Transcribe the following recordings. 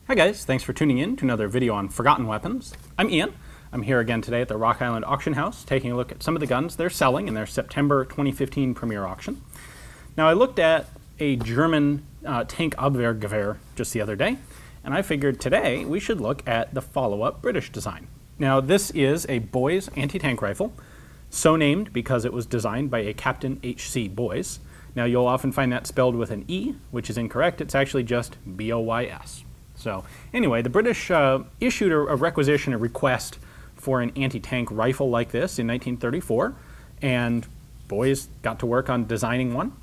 Hi guys, thanks for tuning in to another video on forgotten weapons. I'm Ian. I'm here again today at the Rock Island Auction House taking a look at some of the guns they're selling in their September 2015 premiere auction. Now I looked at a German tank Abwehrgewehr just the other day, and I figured today we should look at the follow-up British design. Now this is a Boys anti-tank rifle, so named because it was designed by a Captain H.C. Boys. Now you'll often find that spelled with an E, which is incorrect. It's actually just B-O-Y-S. So anyway, the British issued a requisition, a request for an anti-tank rifle like this in 1934, and Boys got to work on designing one.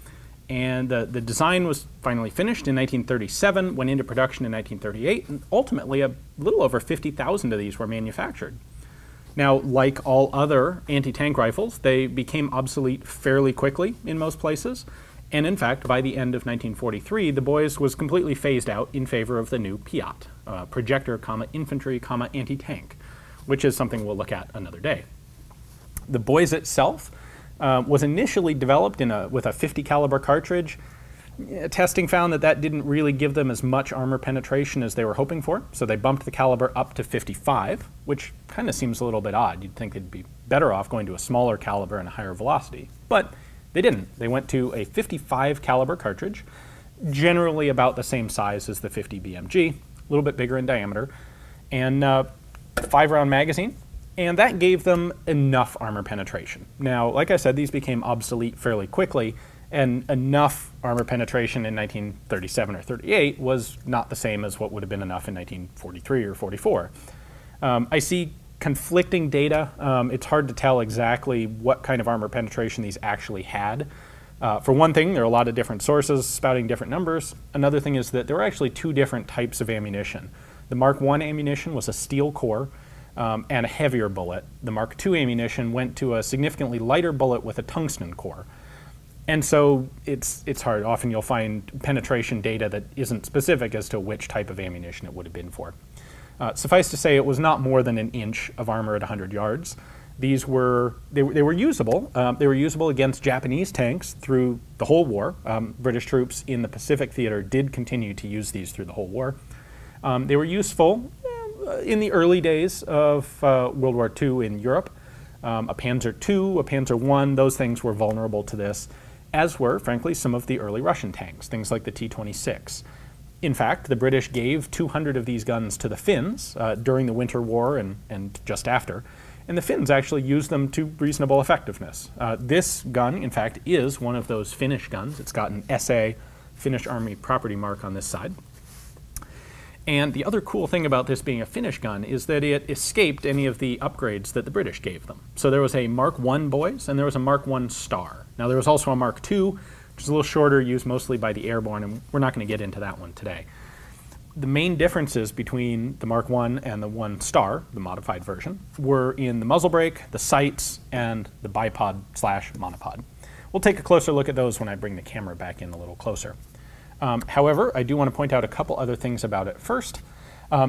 And the design was finally finished in 1937, went into production in 1938, and ultimately a little over 50,000 of these were manufactured. Now, like all other anti-tank rifles, they became obsolete fairly quickly in most places. And in fact, by the end of 1943, the Boys was completely phased out in favor of the new PIAT, projector, infantry, anti-tank, which is something we'll look at another day. The Boys itself was initially developed with a 50 caliber cartridge. Testing found that didn't really give them as much armor penetration as they were hoping for, so they bumped the caliber up to 55, which kind of seems a little bit odd. You'd think they'd be better off going to a smaller caliber and a higher velocity, but they didn't. They went to a 55 caliber cartridge, generally about the same size as the 50 BMG, a little bit bigger in diameter, and 5-round magazine, and that gave them enough armor penetration. Now, like I said, these became obsolete fairly quickly, and enough armor penetration in 1937 or 38 was not the same as what would have been enough in 1943 or 44. I see conflicting data. It's hard to tell exactly what kind of armor penetration these actually had. For one thing, there are a lot of different sources spouting different numbers. Another thing is that there were actually two different types of ammunition. The Mark I ammunition was a steel core and a heavier bullet. The Mark II ammunition went to a significantly lighter bullet with a tungsten core. And so it's hard. Often you'll find penetration data that isn't specific as to which type of ammunition it would have been for. Suffice to say, it was not more than an inch of armor at 100 yards. These were usable. They were usable against Japanese tanks through the whole war. British troops in the Pacific theater did continue to use these through the whole war. They were useful in the early days of World War II in Europe. A Panzer II, a Panzer I, those things were vulnerable to this, as were, frankly, some of the early Russian tanks, things like the T-26. In fact, the British gave 200 of these guns to the Finns during the Winter War and just after, and the Finns actually used them to reasonable effectiveness. This gun, in fact, is one of those Finnish guns. It's got an SA, Finnish Army property mark on this side. And the other cool thing about this being a Finnish gun is that it escaped any of the upgrades that the British gave them. So there was a Mark I Boys and there was a Mark I Star. Now there was also a Mark II, which is a little shorter, used mostly by the airborne, and we're not going to get into that one today. The main differences between the Mark I and the I Star, the modified version, were in the muzzle brake, the sights, and the bipod/monopod. We'll take a closer look at those when I bring the camera back in a little closer. However, I do want to point out a couple other things about it. First,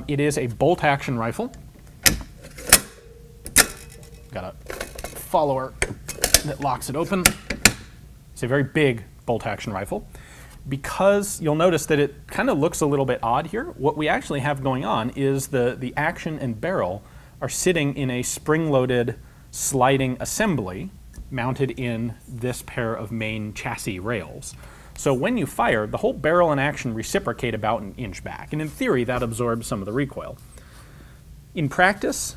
it is a bolt-action rifle. Got a follower that locks it open. It's a very big bolt-action rifle. Because you'll notice that it kind of looks a little bit odd here, what we actually have going on is the action and barrel are sitting in a spring-loaded sliding assembly mounted in this pair of main chassis rails. So when you fire, the whole barrel and action reciprocate about an inch back, and in theory that absorbs some of the recoil. In practice,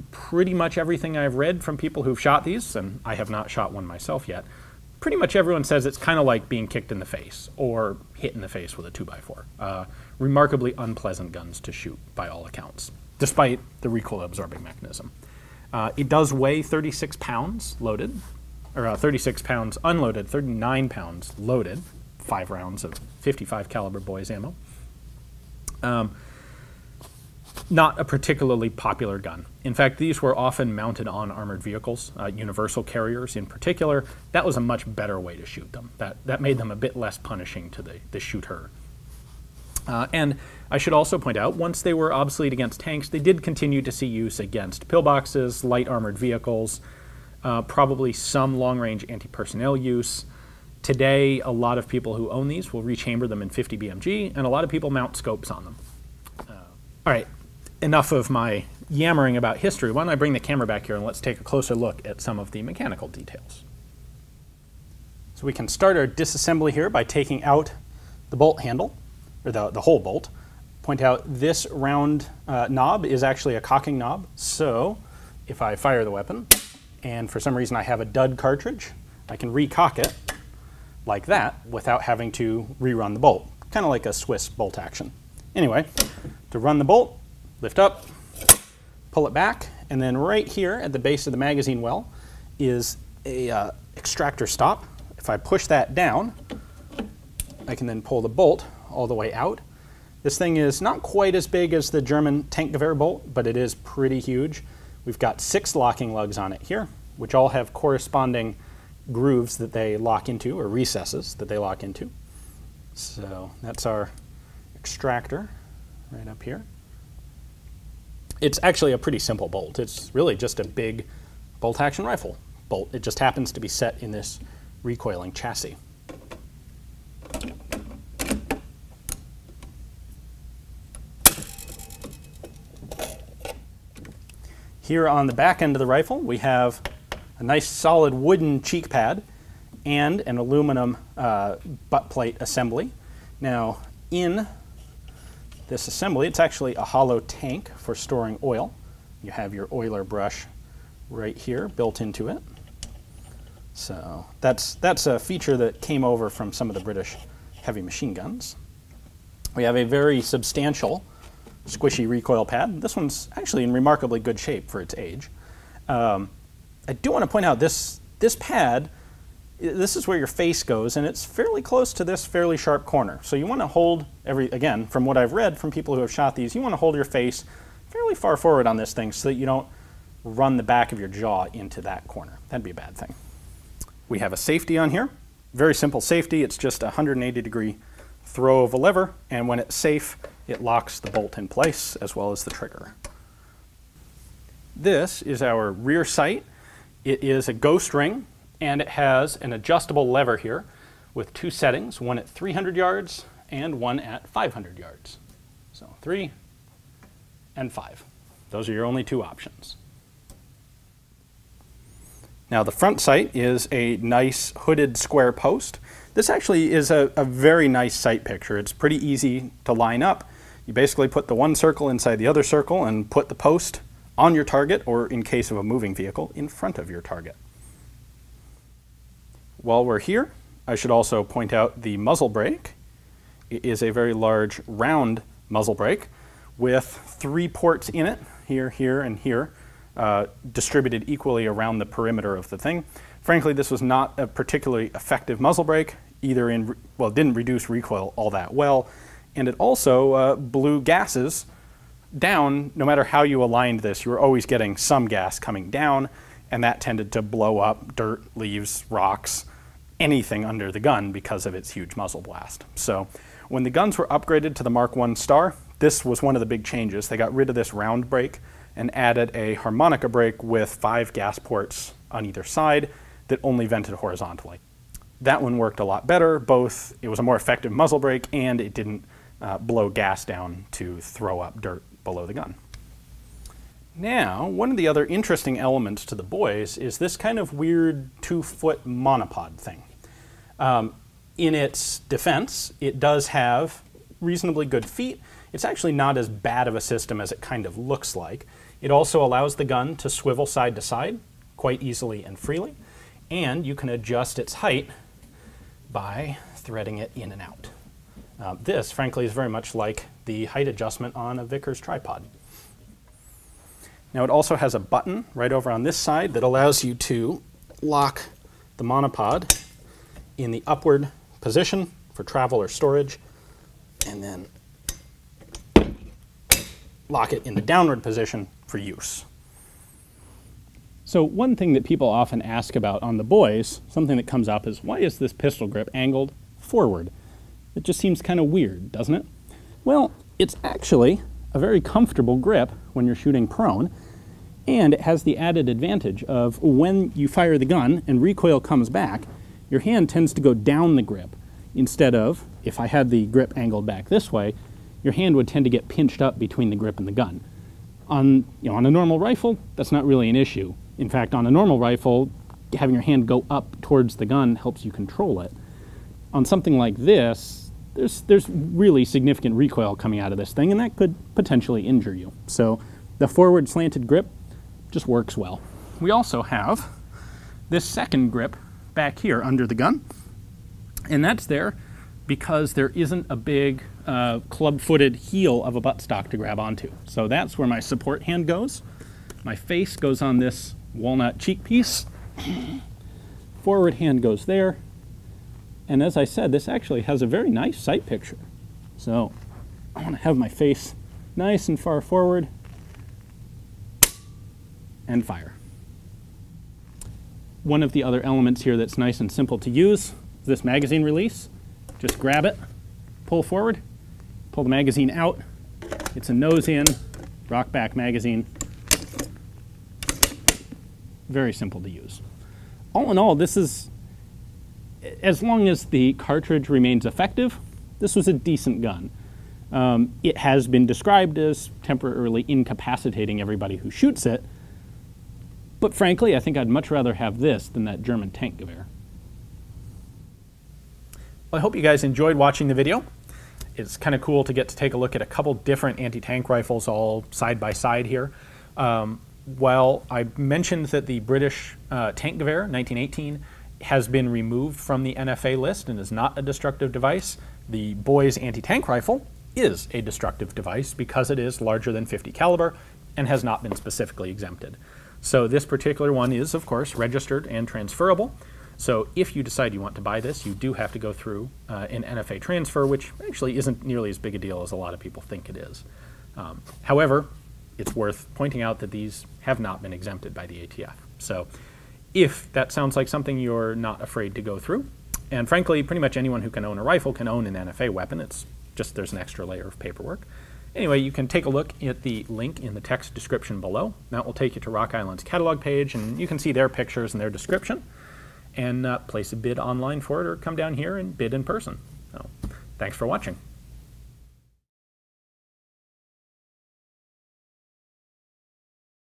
pretty much everything I've read from people who've shot these, and I have not shot one myself yet, pretty much everyone says it's kind of like being kicked in the face or hit in the face with a 2x4. Remarkably unpleasant guns to shoot by all accounts, despite the recoil absorbing mechanism. It does weigh 36 pounds loaded, or 36 pounds unloaded, 39 pounds loaded, 5 rounds of 55 caliber Boys ammo. Not a particularly popular gun. In fact, these were often mounted on armored vehicles, universal carriers in particular. That was a much better way to shoot them. That made them a bit less punishing to the shooter. And I should also point out, once they were obsolete against tanks, they did continue to see use against pillboxes, light armored vehicles, probably some long-range anti-personnel use. Today, a lot of people who own these will rechamber them in 50 BMG, and a lot of people mount scopes on them. All right, enough of my yammering about history. Why don't I bring the camera back here and let's take a closer look at some of the mechanical details. So we can start our disassembly here by taking out the bolt handle, or the whole bolt. Point out this round knob is actually a cocking knob, so if I fire the weapon and for some reason I have a dud cartridge, I can recock it like that without having to rerun the bolt, kind of like a Swiss bolt action. Anyway, to run the bolt, lift up, pull it back, and then right here at the base of the magazine well is a extractor stop. If I push that down, I can then pull the bolt all the way out. This thing is not quite as big as the German tank Gewehr bolt, but it is pretty huge. We've got 6 locking lugs on it here, which all have corresponding grooves that they lock into, or recesses that they lock into. So that's our extractor right up here. It's actually a pretty simple bolt. It's really just a big bolt action rifle bolt. It just happens to be set in this recoiling chassis. Here on the back end of the rifle, we have a nice solid wooden cheek pad and an aluminum butt plate assembly. Now, in this assembly, it's actually a hollow tank for storing oil. You have your oiler brush right here built into it. So that's a feature that came over from some of the British heavy machine guns. We have a very substantial squishy recoil pad. This one's actually in remarkably good shape for its age. I do want to point out this pad, this is where your face goes, and it's fairly close to this fairly sharp corner. So you want to hold again, from what I've read from people who have shot these, you want to hold your face fairly far forward on this thing so that you don't run the back of your jaw into that corner. That'd be a bad thing. We have a safety on here. Very simple safety. It's just a 180-degree throw of a lever, and when it's safe, it locks the bolt in place as well as the trigger. This is our rear sight. It is a ghost ring, and it has an adjustable lever here with 2 settings, one at 300 yards and one at 500 yards. So 3 and 5. Those are your only 2 options. Now the front sight is a nice hooded square post. This actually is a very nice sight picture. It's pretty easy to line up. You basically put the one circle inside the other circle and put the post on your target, or in case of a moving vehicle, in front of your target. While we're here, I should also point out the muzzle brake. It is a very large round muzzle brake with 3 ports in it, here, here, and here, distributed equally around the perimeter of the thing. Frankly, this was not a particularly effective muzzle brake, either it didn't reduce recoil all that well, and it also blew gases down. No matter how you aligned this, you were always getting some gas coming down, and that tended to blow up dirt, leaves, rocks, anything under the gun because of its huge muzzle blast. So when the guns were upgraded to the Mark I Star, this was one of the big changes. They got rid of this round brake and added a harmonica brake with 5 gas ports on either side that only vented horizontally. That one worked a lot better. Both, it was a more effective muzzle brake and it didn't blow gas down to throw up dirt below the gun. Now, one of the other interesting elements to the boys is this kind of weird 2-foot monopod thing. In its defense, it does have reasonably good feet. It's actually not as bad of a system as it kind of looks like. It also allows the gun to swivel side to side quite easily and freely, and you can adjust its height by threading it in and out. This, frankly, is very much like the height adjustment on a Vickers tripod. Now it also has a button right over on this side that allows you to lock the monopod in the upward position for travel or storage, and then lock it in the downward position for use. So one thing that people often ask about on the boys, something that comes up, is why is this pistol grip angled forward? It just seems kind of weird, doesn't it? Well, it's actually a very comfortable grip when you're shooting prone, and it has the added advantage of when you fire the gun and recoil comes back, your hand tends to go down the grip instead of, if I had the grip angled back this way, your hand would tend to get pinched up between the grip and the gun. On a normal rifle, that's not really an issue. In fact, on a normal rifle, having your hand go up towards the gun helps you control it. On something like this, there's really significant recoil coming out of this thing, and that could potentially injure you. So the forward slanted grip just works well. We also have this second grip back here under the gun, and that's there because there isn't a big club-footed heel of a buttstock to grab onto. So that's where my support hand goes. My face goes on this walnut cheek piece. Forward hand goes there. And as I said, this actually has a very nice sight picture. So I want to have my face nice and far forward and fire. One of the other elements here that's nice and simple to use is this magazine release. Just grab it, pull forward, pull the magazine out. It's a nose in, rock back magazine. Very simple to use. All in all, this is, as long as the cartridge remains effective, this was a decent gun. It has been described as temporarily incapacitating everybody who shoots it, but frankly, I think I'd much rather have this than that German tank Gewehr. Well, I hope you guys enjoyed watching the video. It's kind of cool to get to take a look at a couple different anti-tank rifles all side by side here. While I mentioned that the British tank Gewehr 1918 has been removed from the NFA list and is not a destructive device, the Boys anti-tank rifle is a destructive device because it is larger than 50 caliber and has not been specifically exempted. So this particular one is, of course, registered and transferable. So if you decide you want to buy this, you do have to go through an NFA transfer, which actually isn't nearly as big a deal as a lot of people think it is. However, it's worth pointing out that these have not been exempted by the ATF. So if that sounds like something you're not afraid to go through, and frankly, pretty much anyone who can own a rifle can own an NFA weapon. It's just there's an extra layer of paperwork. Anyway, you can take a look at the link in the text description below. That will take you to Rock Island's catalog page, and you can see their pictures and their description, and place a bid online for it, or come down here and bid in person. So, thanks for watching.